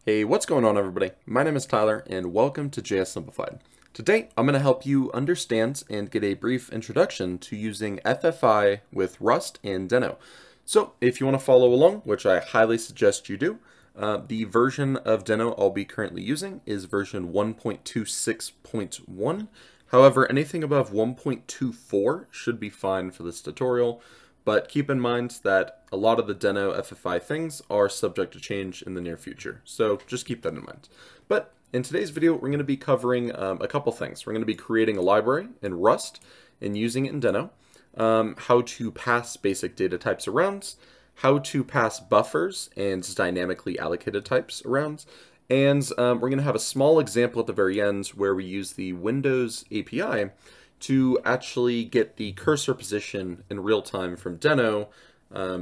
Hey, what's going on everybody? My name is Tyler and welcome to JS Simplified. Today I'm going to help you understand and get a brief introduction to using FFI with Rust and Deno. So if you want to follow along, which I highly suggest you do, the version of Deno I'll be currently using is version 1.26.1. However, anything above 1.24 should be fine for this tutorial. But keep in mind that a lot of the Deno FFI things are subject to change in the near future. So just keep that in mind. But in today's video, we're going to be covering a couple things. We're going to be creating a library in Rust and using it in Deno, how to pass basic data types around, how to pass buffers and dynamically allocated types around, and we're going to have a small example at the very end where we use the Windows API to actually get the cursor position in real time from Deno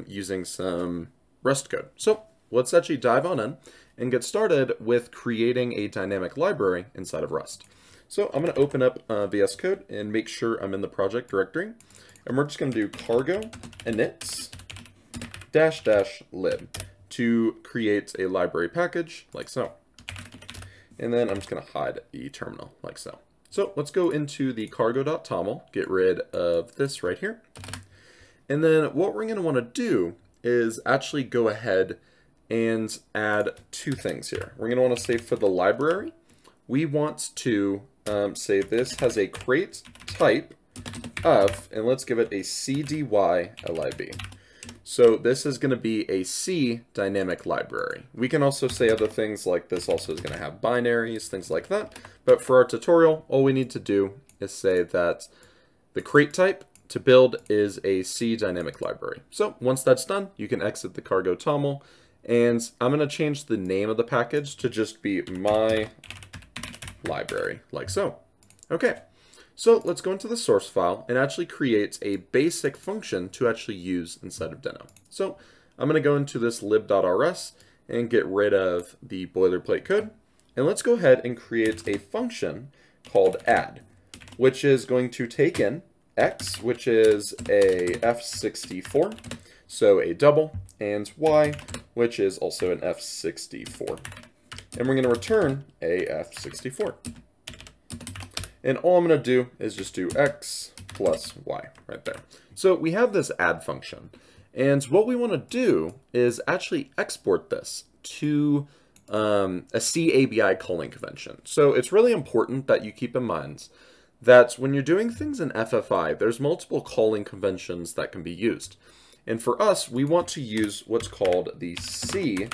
using some Rust code. So let's actually dive on in and get started with creating a dynamic library inside of Rust. So I'm going to open up VS Code and make sure I'm in the project directory. And we're just going to do cargo init --lib to create a library package like so. And then I'm just going to hide the terminal like so. So let's go into the cargo.toml, get rid of this right here. And then what we're going to want to do is actually go ahead and add two things here. We're going to want to say for the library, we want to say this has a crate type of, and let's give it a cdylib. So this is going to be a C dynamic library. We can also say other things like this also is going to have binaries, things like that. But for our tutorial, all we need to do is say that the crate type to build is a C dynamic library. So once that's done, you can exit the cargo toml. And I'm going to change the name of the package to just be my library, like so. Okay. So let's go into the source file and actually create a basic function to actually use inside of Deno. So I'm going to go into this lib.rs and get rid of the boilerplate code. And let's go ahead and create a function called add, which is going to take in x, which is a f64, so a double, and y, which is also an f64. And we're going to return a f64. And all I'm going to do is just do x plus y right there. So we have this add function. And what we want to do is actually export this to a C ABI calling convention. So it's really important that you keep in mind that when you're doing things in FFI, there's multiple calling conventions that can be used. And for us, we want to use what's called the C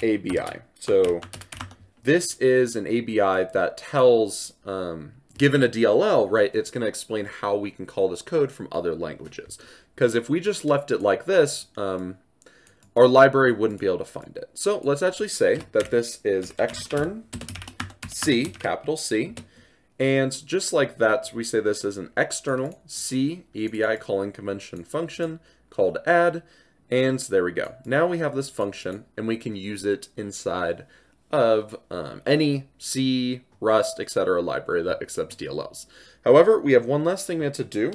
ABI. So this is an ABI that tells given a DLL, right, it's going to explain how we can call this code from other languages. Because if we just left it like this, our library wouldn't be able to find it. So let's actually say that this is extern C, capital C. And just like that, we say this is an external C ABI calling convention function called add. And there we go. Now we have this function and we can use it inside of any C, Rust, etc. library that accepts DLLs. However, we have one last thing we have to do,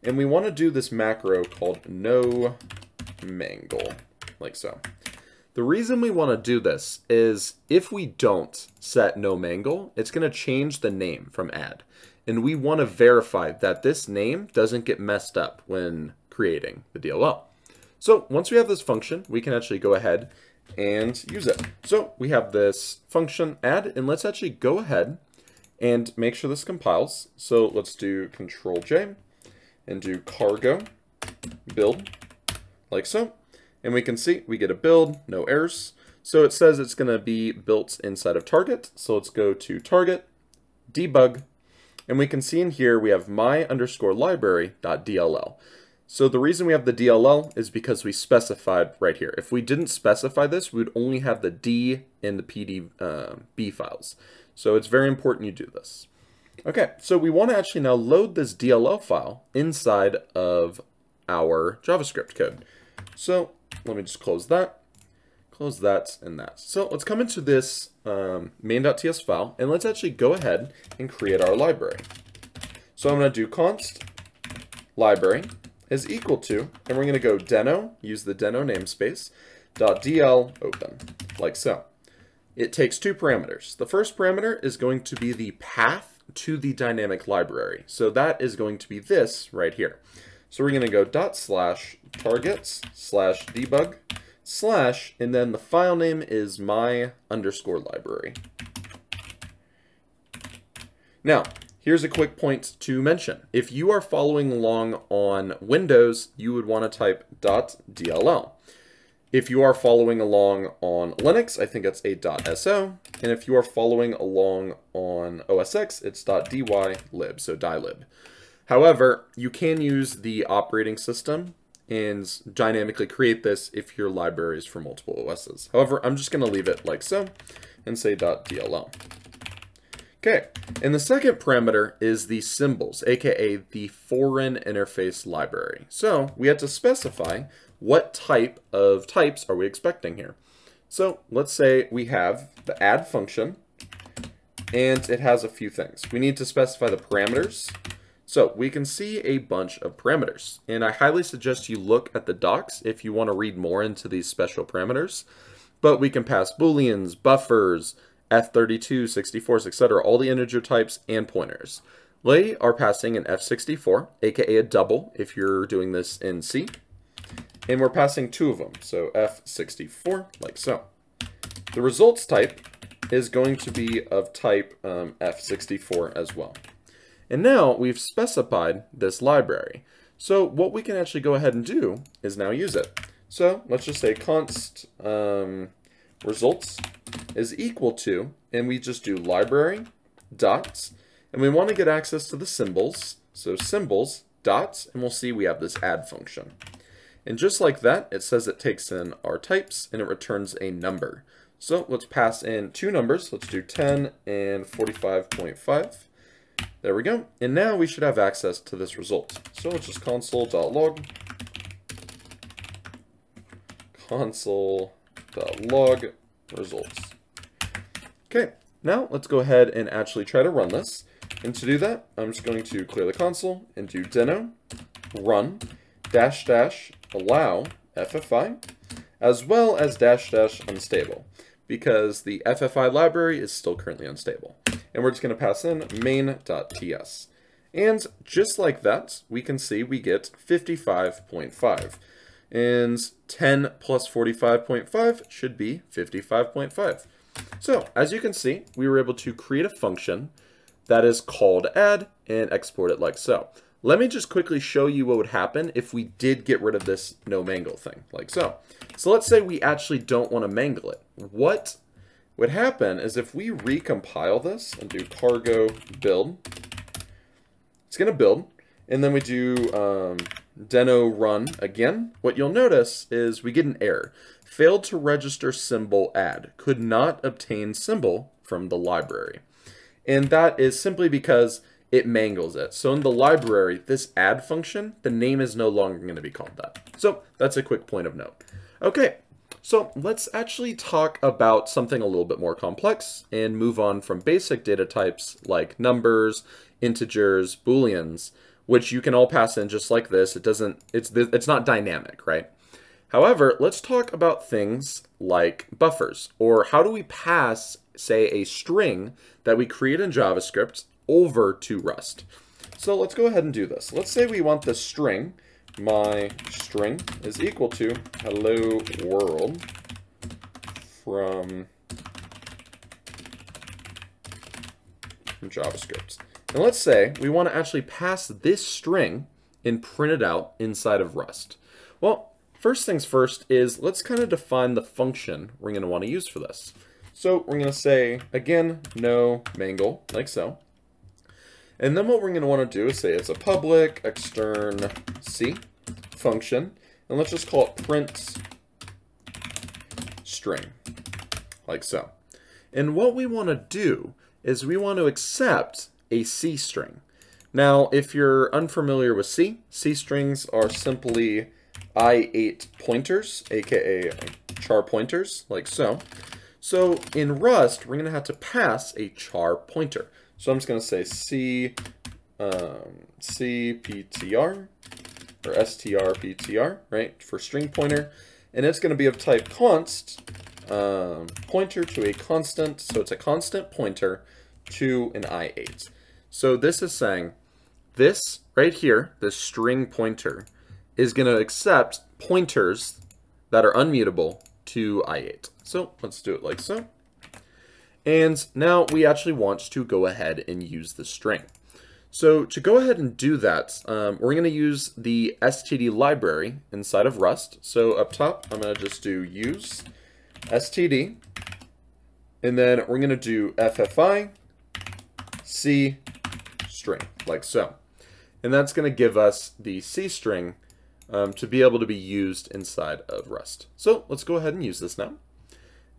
and we want to do this macro called no mangle, like so. The reason we want to do this is if we don't set no mangle, it's going to change the name from add. And we want to verify that this name doesn't get messed up when creating the DLL. So once we have this function, we can actually go ahead and use it. So we have this function add, and let's actually go ahead and make sure this compiles. So let's do Control J and do cargo build like so. And we can see we get a build, no errors. So it says it's going to be built inside of target. So let's go to target, debug, and we can see in here we have my_library.dll. So the reason we have the DLL is because we specified right here. If we didn't specify this, we would only have the D and the PDB files. So it's very important you do this. Okay, so we want to actually now load this DLL file inside of our JavaScript code. So let me just close that, and that. So let's come into this main.ts file, and let's actually go ahead and create our library. So I'm going to do const library is equal to, and we're going to go Deno, use the Deno namespace, .dl open, like so. it takes two parameters. The first parameter is going to be the path to the dynamic library. So that is going to be this right here. So we're going to go ./targets/debug/ and then the file name is my_library. Now, here's a quick point to mention. If you are following along on Windows, you would want to type .dll. If you are following along on Linux, I think it's a .so. And if you are following along on OS X, it's .dylib, so dylib. However, you can use the operating system and dynamically create this if your library is for multiple OSs. However, I'm just going to leave it like so and say .dll. Okay, and the second parameter is the symbols, aka the foreign interface library. So we have to specify what type of types are we expecting here. So let's say we have the add function, and it has a few things. We need to specify the parameters. So we can see a bunch of parameters, and I highly suggest you look at the docs if you want to read more into these special parameters. But we can pass booleans, buffers, F32, 64s, etc., all the integer types and pointers. We are passing an F64, aka a double if you're doing this in C. And we're passing two of them, so F64, like so. The results type is going to be of type F64 as well. And now we've specified this library. So what we can actually go ahead and do is now use it. So let's just say const results is equal to, and we just do library dots, and we want to get access to the symbols. So symbols dots, and we'll see we have this add function. And just like that, it says it takes in our types and it returns a number. So let's pass in two numbers. Let's do 10 and 45.5. There we go. And now we should have access to this result. So let's just console.log results. Okay, now let's go ahead and actually try to run this. And to do that, I'm just going to clear the console and do Deno run --allow FFI, as well as -- unstable, because the FFI library is still currently unstable. And we're just going to pass in main.ts. And just like that, we can see we get 55.5. And 10 plus 45.5 should be 55.5. So, as you can see, we were able to create a function that is called add and export it like so. Let me just quickly show you what would happen if we did get rid of this no mangle thing, like so. So let's say we actually don't want to mangle it. What would happen is if we recompile this and do cargo build, it's going to build, and then we do Deno run again. What you'll notice is we get an error. Failed to register symbol add. Could not obtain symbol from the library. And that is simply because it mangles it. So in the library, this add function, the name is no longer going to be called that. So that's a quick point of note. Okay, so let's actually talk about something a little bit more complex and move on from basic data types like numbers, integers, booleans, which you can all pass in just like this. It's not dynamic, right? However, let's talk about things like buffers, or how do we pass, say, a string that we create in JavaScript over to Rust. So let's go ahead and do this. Let's say we want the string, my string is equal to hello world from JavaScript. And let's say we want to actually pass this string and print it out inside of Rust. Well, first things first is let's kind of define the function we're going to want to use for this. So we're going to say, again, no mangle, like so. And then what we're going to want to do is say it's a public extern C function. And let's just call it print string, like so. And what we want to do is we want to accept a C string. Now, if you're unfamiliar with C, C strings are simply I8 pointers, aka char pointers, like so. So in Rust, we're going to have to pass a char pointer. So I'm just going to say cptr or strptr, right, for string pointer. And it's going to be of type const pointer to a constant, so it's a constant pointer to an I8. So this is saying this right here, this string pointer, is going to accept pointers that are unmutable to I8. So let's do it like so. And now we actually want to go ahead and use the string. So to go ahead and do that, we're going to use the std library inside of Rust. So up top, I'm going to just do use std, and then we're going to do FFI C string, like so. And that's going to give us the C string to be able to be used inside of Rust. So let's go ahead and use this now.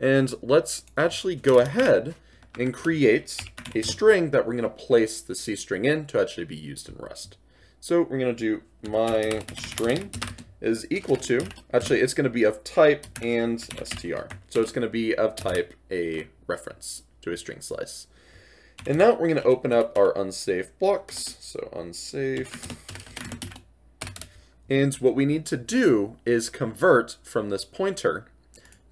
And let's actually go ahead and create a string that we're going to place the C string in to actually be used in Rust. So we're going to do my string is equal to, actually it's going to be of type and str. So it's going to be of type a reference to a string slice. And now we're going to open up our unsafe blocks. So unsafe. And what we need to do is convert from this pointer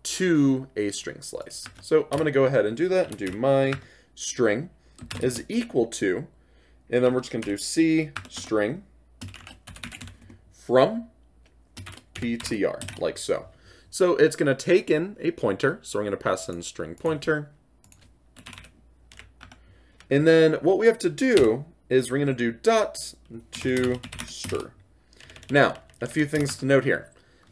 to a string slice. So I'm going to go ahead and do that and do my string is equal to, and then we're just going to do C string from PTR, like so. So it's going to take in a pointer, so we're going to pass in string pointer. And then what we have to do is we're going to do dot to stir. Now, a few things to note here.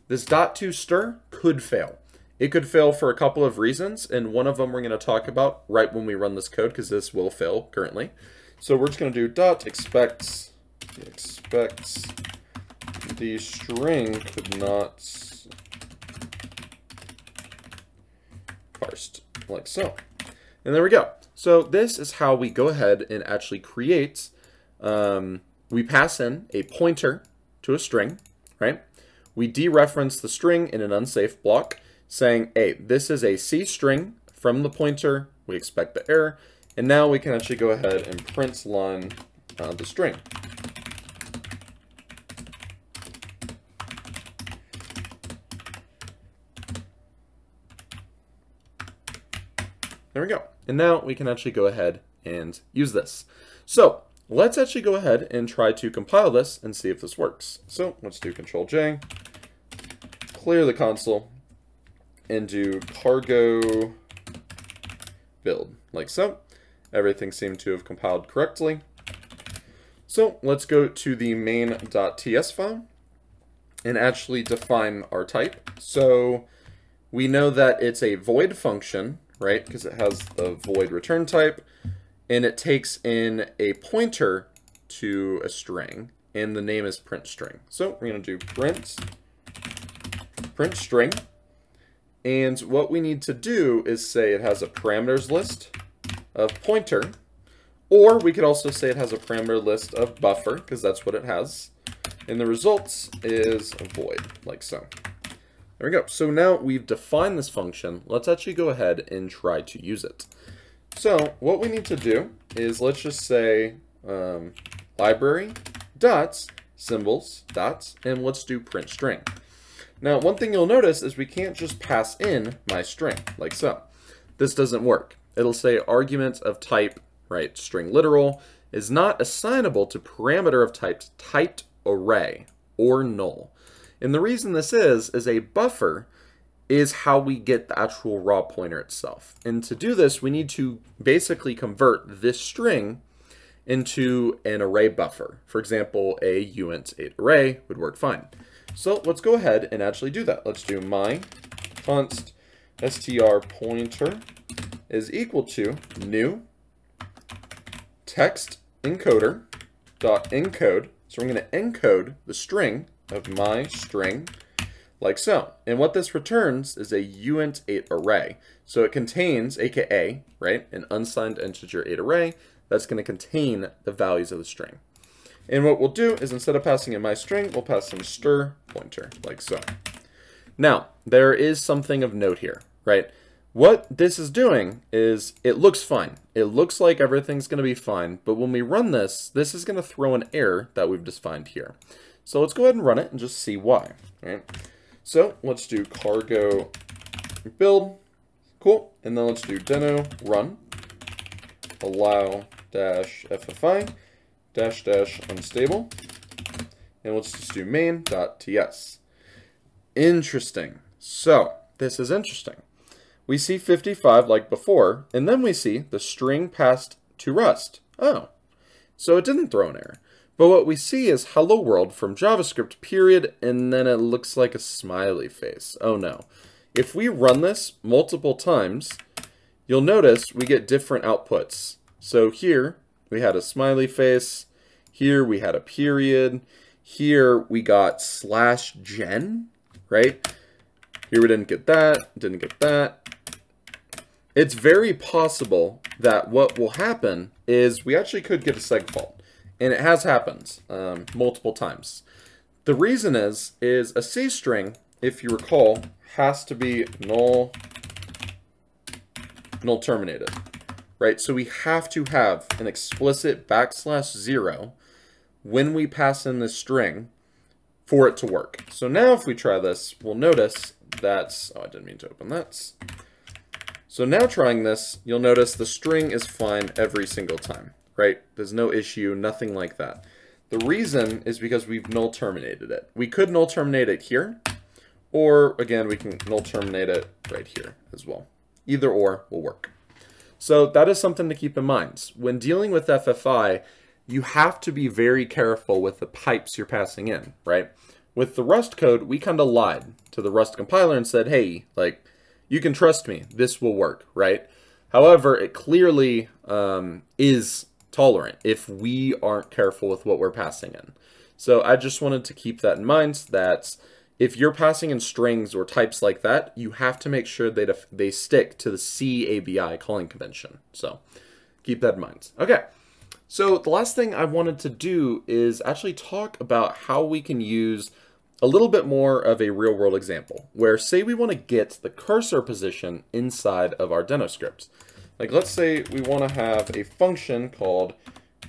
This dot to stir could fail. It could fail for a couple of reasons, and one of them we're going to talk about right when we run this code, because this will fail currently. So we're just going to do dot expects the string could not parsed, like so. And there we go. So this is how we go ahead and actually create, we pass in a pointer to a string, right? We dereference the string in an unsafe block, saying, hey, this is a C string from the pointer, we expect the error, and now we can actually go ahead and print line the string. There we go. And now we can actually go ahead and use this. So let's actually go ahead and try to compile this and see if this works. So let's do Control J, clear the console, and do cargo build, like so. Everything seemed to have compiled correctly. So let's go to the main.ts file and actually define our type. So we know that it's a void function, right? Because it has the void return type, and it takes in a pointer to a string, and the name is print string. So we're going to do print string. And what we need to do is say it has a parameters list of pointer, or we could also say it has a parameter list of buffer, because that's what it has. And the results is void, like so. There we go. So now we've defined this function. Let's actually go ahead and try to use it. So what we need to do is let's just say library dots symbols dots, and let's do print string. Now, one thing you'll notice is we can't just pass in my string, like so. This doesn't work. It'll say argument of type, right, string literal, is not assignable to parameter of types typed array or null. And the reason this is a buffer is how we get the actual raw pointer itself. And to do this, we need to basically convert this string into an array buffer. For example, a uint8 array would work fine. So let's go ahead and actually do that. Let's do my const str pointer is equal to new text encoder dot encode. So we're going to encode the string of my string like so. And what this returns is a uint8 array. So it contains, aka, right, an unsigned integer 8 array that's going to contain the values of the string. And what we'll do is instead of passing in my string, we'll pass some stir pointer, like so. Now, there is something of note here, right? What this is doing is it looks fine. It looks like everything's going to be fine, but when we run this, this is going to throw an error that we've defined here. So let's go ahead and run it and just see why, right? So let's do cargo build, Cool. And then let's do Deno run allow dash FFI dash dash unstable. And let's just do main.ts. Interesting. So this is interesting. We see 55 like before, and then we see the string passed to Rust. Oh, so it didn't throw an error. But what we see is hello world from JavaScript period, and then it looks like a smiley face. Oh no. If we run this multiple times, you'll notice we get different outputs. So here we had a smiley face, here we had a period, here we got /gen, right? Here we didn't get that, didn't get that. It's very possible that what will happen is we actually could get a seg fault. And it has happened multiple times. The reason is a C string, if you recall, has to be null terminated, right? So we have to have an explicit \0 when we pass in this string for it to work. So now if we try this, we'll notice that, oh, I didn't mean to open that. So now trying this, you'll notice the string is fine every single time. Right? There's no issue, nothing like that. The reason is because we've null terminated it. We could null terminate it here, or again, we can null terminate it right here as well. Either or will work. So that is something to keep in mind. When dealing with FFI, you have to be very careful with the pipes you're passing in, right? With the Rust code, we kind of lied to the Rust compiler and said, hey, like, you can trust me, this will work, right? However, it clearly is tolerant if we aren't careful with what we're passing in. So I just wanted to keep that in mind, that if you're passing in strings or types like that, you have to make sure that they stick to the C ABI calling convention. So keep that in mind. Okay, so the last thing I wanted to do is actually talk about how we can use a little bit more of a real world example, where say we want to get the cursor position inside of our Deno script. Like, let's say we want to have a function called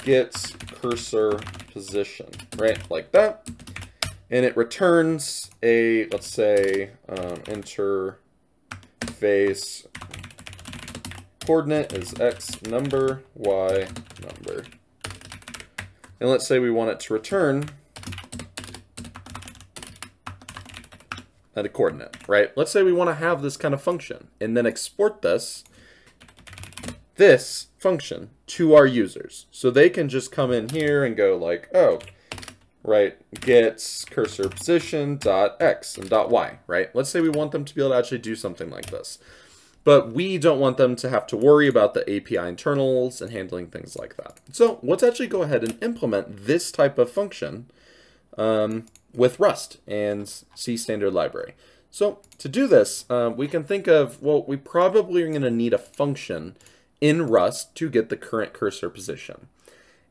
get cursor position, right? Like that. And it returns a, let's say, interface coordinate is X number, Y number. And let's say we want it to return at a coordinate, right? Let's say we want to have this kind of function and then export this function to our users. So they can just come in here and go like, oh, right, get cursor position dot X and dot Y, right? Let's say we want them to be able to actually do something like this. But we don't want them to have to worry about the API internals and handling things like that. So let's actually go ahead and implement this type of function with Rust and C standard library. So to do this, we can think of, well, we probably are going to need a function in Rust to get the current cursor position.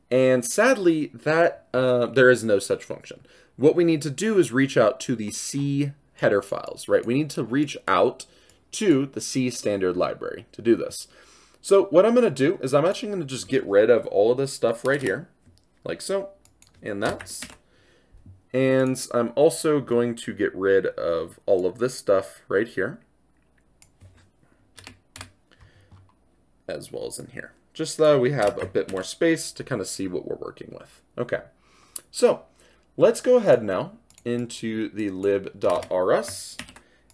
And sadly, that there is no such function. What we need to do is reach out to the C header files, right? We need to reach out to the C standard library to do this. So what I'm going to do is I'm actually going to just get rid of all of this stuff right here, like so, and that's. And I'm also going to get rid of all of this stuff right here, as well as in here, just so we have a bit more space to kind of see what we're working with. Okay, so let's go ahead now into the lib.rs,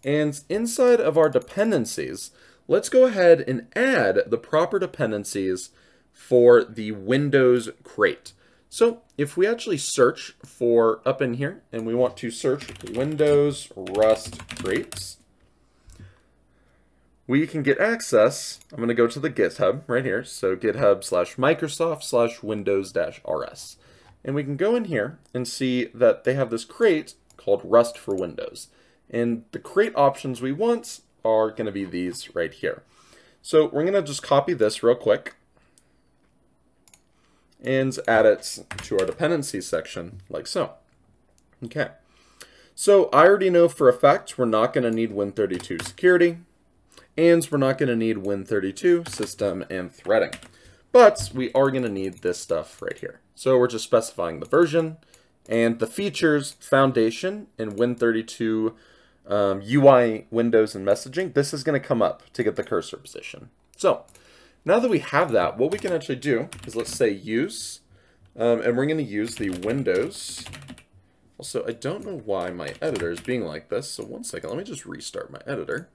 and inside of our dependencies, let's go ahead and add the proper dependencies for the Windows crate. So if we actually search for up in here, and we want to search Windows Rust crates, we can get access. I'm going to go to the GitHub right here. So github/microsoft/windows-rs. And we can go in here and see that they have this crate called Rust for Windows. And the crate options we want are going to be these right here. So we're going to just copy this real quick and add it to our dependencies section like so. Okay. So I already know for a fact we're not going to need Win32 security, and we're not going to need Win32 system and threading. But we are going to need this stuff right here. So we're just specifying the version and the features, foundation, and Win32 UI windows and messaging, this is going to come up to get the cursor position. So now that we have that, what we can actually do is let's say use, and we're going to use the Windows. Also, I don't know why my editor is being like this, so one second, let me just restart my editor.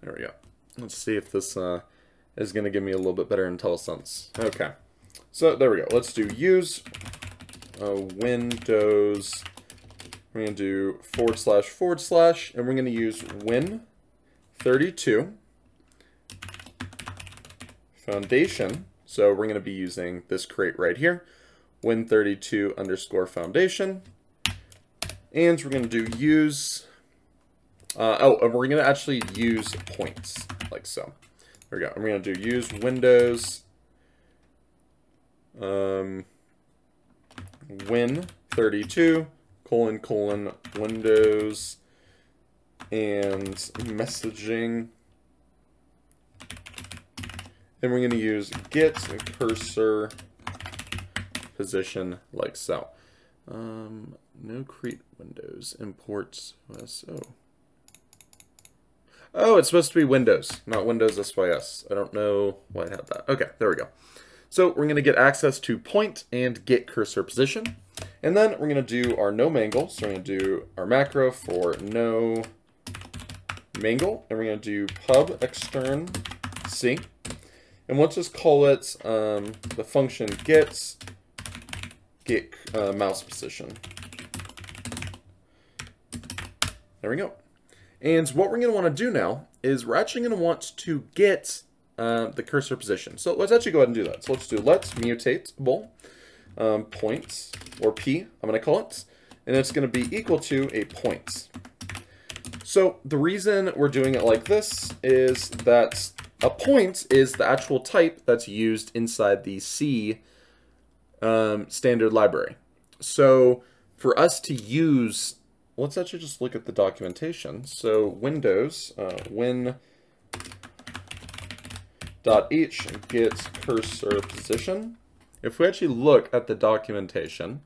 There we go. Let's see if this is going to give me a little bit better IntelliSense. Okay. So there we go. Let's do use Windows. We're going to do // and we're going to use Win32 foundation. So we're going to be using this crate right here, Win32_foundation. And we're going to do use. And we're going to actually use points, like so. There we go. And we're going to do use Windows Win32 : Windows and messaging. And we're going to use get cursor position, like so. No create Windows imports OSO. Oh, it's supposed to be Windows, not Windows SYS. I don't know why I had that. Okay, there we go. So we're going to get access to point and get cursor position. And then we're going to do our no mangle. So we're going to do our macro for no mangle. And we're going to do pub extern C. And we'll just call it the function get mouse position. There we go. And what we're going to want to do now is we're actually going to want to get the cursor position. So let's actually go ahead and do that. So let's do let's mutatable points, or P, I'm going to call it. And it's going to be equal to a point. So the reason we're doing it like this is that a point is the actual type that's used inside the C standard library. So for us to use, let's actually just look at the documentation. So Windows win.h gets cursor position. If we actually look at the documentation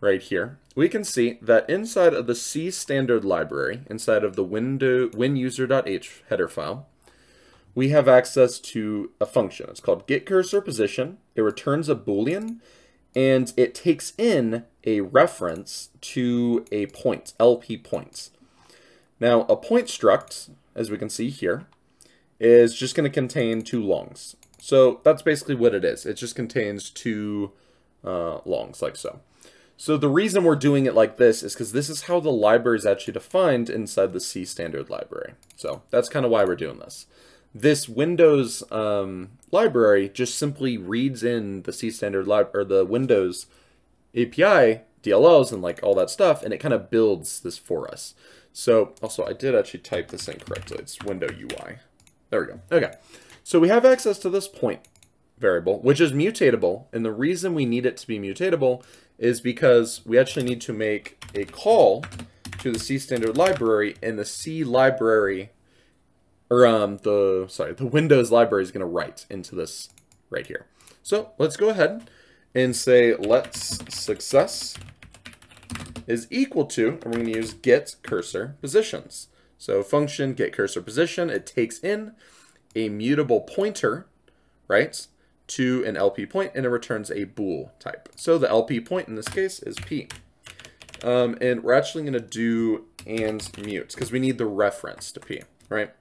right here, we can see that inside of the C standard library, inside of the WinUser.h header file, we have access to a function. It's called getCursorPosition. It returns a Boolean, and it takes in a reference to a point, LP points. Now, a point struct, as we can see here, is just going to contain two longs. So that's basically what it is. It just contains two longs, like so. So the reason we're doing it like this is because this is how the library is actually defined inside the C standard library. So that's kind of why we're doing this. This Windows library just simply reads in the C standard or the Windows API DLLs and like all that stuff, and it kind of builds this for us. So also, I did actually type this in correctly. It's window UI. There we go. Okay, so we have access to this point variable, which is mutatable, and the reason we need it to be mutatable is because we actually need to make a call to the C standard library, and the C library, or the Windows library is going to write into this right here. So let's go ahead and say let's success is equal to, and we're going to use get cursor positions. So function get cursor position, it takes in a mutable pointer, right, to an LP point, and it returns a bool type. So the LP point in this case is P. And we're actually going to do and mute because we need the reference to P, right?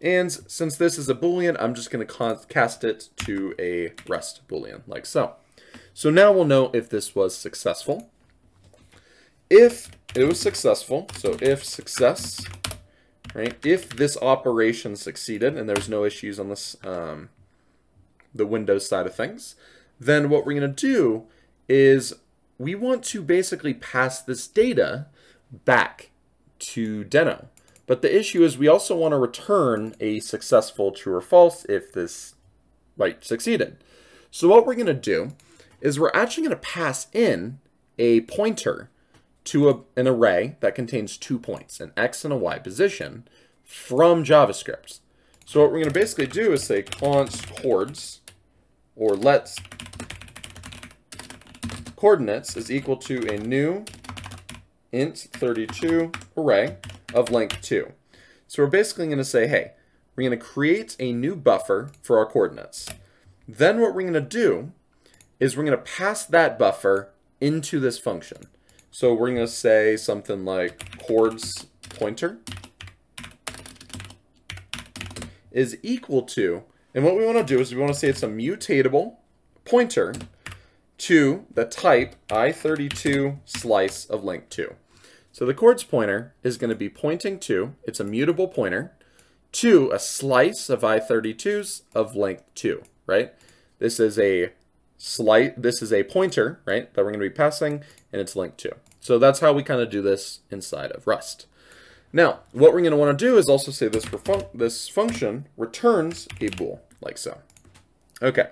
And since this is a Boolean, I'm just going to cast it to a rest Boolean, like so. So now we'll know if this was successful. If it was successful, so if success, right, if this operation succeeded and there's no issues on this, the Windows side of things, then what we're going to do is we want to basically pass this data back to Deno. But the issue is we also want to return a successful true or false if this succeeded. So what we're going to do is we're actually going to pass in a pointer to an array that contains 2 points, an X and a Y position, from JavaScript. So what we're going to basically do is say const chords, or let's coordinates is equal to a new int32 array of length 2. So we're basically going to say, hey, we're going to create a new buffer for our coordinates. Then what we're going to do is we're going to pass that buffer into this function. So we're going to say something like chords pointer is equal to, and what we want to do is we want to say it's a mutatable pointer to the type I32 slice of length 2. So the chords pointer is going to be pointing to, it's a mutable pointer, to a slice of I32s of length 2, right? This is a pointer, right, that we're going to be passing, and it's length 2. So that's how we kind of do this inside of Rust. Now, what we're going to want to do is also say this function returns a bool, like so. Okay.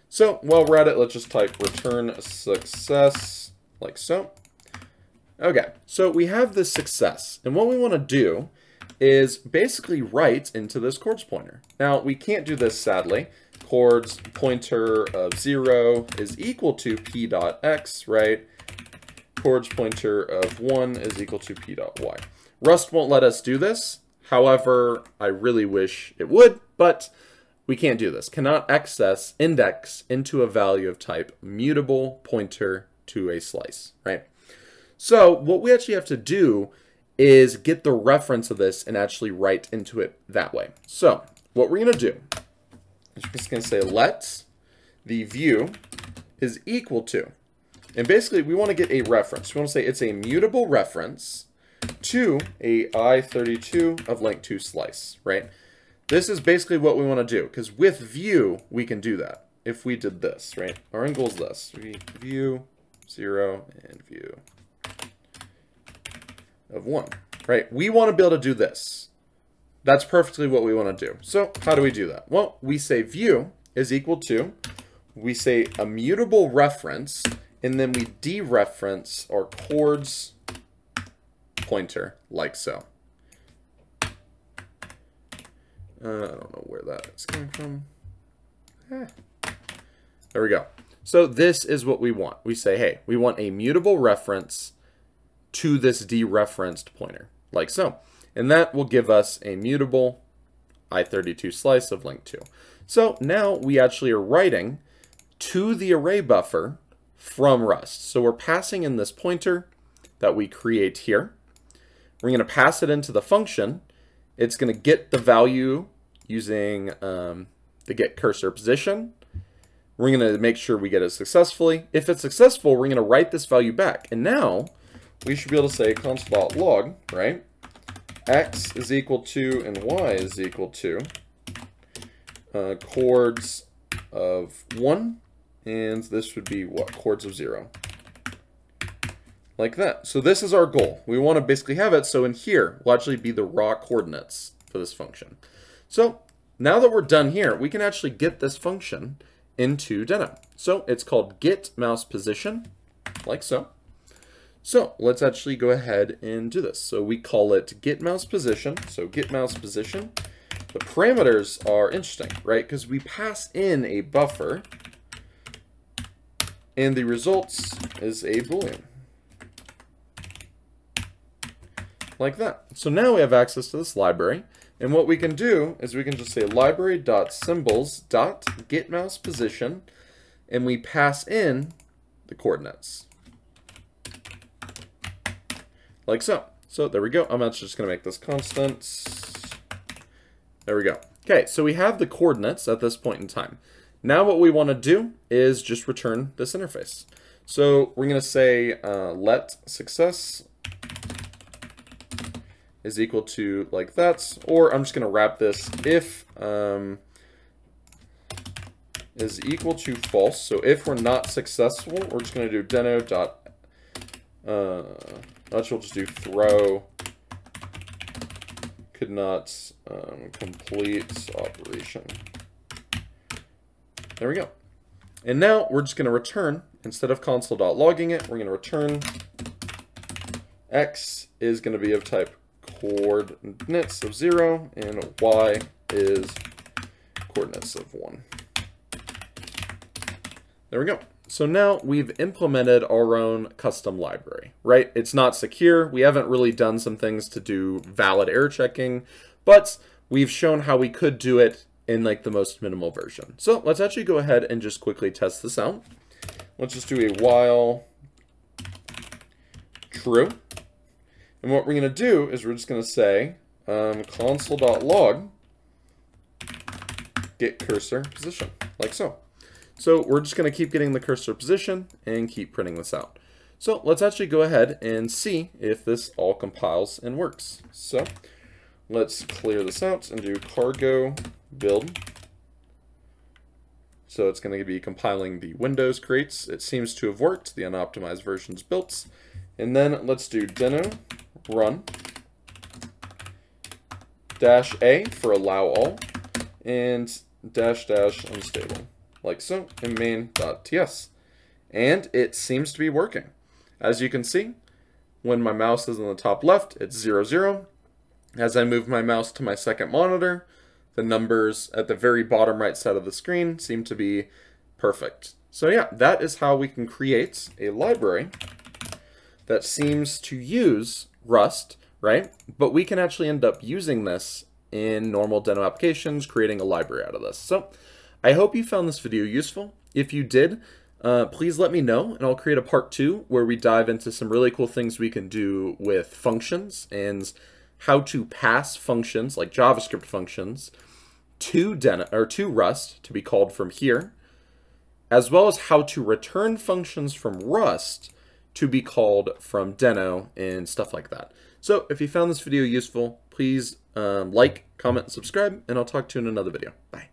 So while we're at it, let's just type return success, like so. Okay, so we have this success, and what we want to do is basically write into this chords pointer. Now, we can't do this, sadly. Chords pointer of 0 is equal to p.x, right? Chords pointer of 1 is equal to p.y. Rust won't let us do this. However, I really wish it would, but we can't do this. Cannot access index into a value of type mutable pointer to a slice, right? So what we actually have to do is get the reference of this and actually write into it that way. So what we're going to do is we're just going to say let the view is equal to, and basically we want to get a reference. We want to say it's a mutable reference to a I32 of length 2 slice, right? This is basically what we want to do, because with view we can do that. If we did this, right? Our end goal is this. View 0 and view of 1, right? We want to be able to do this. That's perfectly what we want to do. So how do we do that? Well, we say view is equal to, we say a mutable reference, and then we dereference our chords pointer like so. I don't know where that is coming from. There we go. So this is what we want. We say, hey, we want a mutable reference to this dereferenced pointer, like so. And that will give us a mutable I32 slice of length 2. So now we actually are writing to the array buffer from Rust. So we're passing in this pointer that we create here. We're going to pass it into the function. It's going to get the value using the get cursor position. We're going to make sure we get it successfully. If it's successful, we're going to write this value back. And now we should be able to say console.log, right? X is equal to and Y is equal to chords of 1, and this would be what? Chords of 0. Like that. So this is our goal. We want to basically have it, so in here will actually be the raw coordinates for this function. So now that we're done here, we can actually get this function into Deno. So it's called get mouse position, like so. So let's actually go ahead and do this. So we call it get mouse position. So get mouse position. The parameters are interesting, right? Because we pass in a buffer, and the results is a boolean. Like that. So now we have access to this library, and what we can do is we can just say library.symbols.getMousePosition, and we pass in the coordinates. Like so. So there we go. I'm actually just going to make this constant. There we go. Okay, so we have the coordinates at this point in time. Now what we want to do is just return this interface. So we're going to say let success is equal to like that, or I'm just going to wrap this if is equal to false. So if we're not successful, we're just going to do Deno dot actually we'll just do throw could not complete operation. There we go. And now we're just going to return, instead of console.logging it, we're going to return x is going to be of type coordinates of 0, and y is coordinates of 1. There we go. So now we've implemented our own custom library, right? It's not secure. We haven't really done some things to do valid error checking, but we've shown how we could do it in like the most minimal version. So let's actually go ahead and just quickly test this out. Let's just do a while true. And what we're going to do is we're just going to say console.log get cursor position, like so. So we're just going to keep getting the cursor position and keep printing this out. So let's actually go ahead and see if this all compiles and works. So let's clear this out and do cargo build. So it's going to be compiling the Windows crates. It seems to have worked. The unoptimized version's built. And then let's do Deno run -a for allow all and -- unstable, like so, in main.ts. And it seems to be working. As you can see, when my mouse is on the top left, it's 0, 0. As I move my mouse to my second monitor, the numbers at the very bottom right side of the screen seem to be perfect. So yeah, that is how we can create a library that seems to use Rust, right? But we can actually end up using this in normal Deno applications, creating a library out of this. So I hope you found this video useful. If you did, please let me know, and I'll create a part 2 where we dive into some really cool things we can do with functions and how to pass functions like JavaScript functions to Deno or to Rust to be called from here, as well as how to return functions from Rust to be called from Deno and stuff like that. So if you found this video useful, please like, comment, and subscribe, and I'll talk to you in another video. Bye.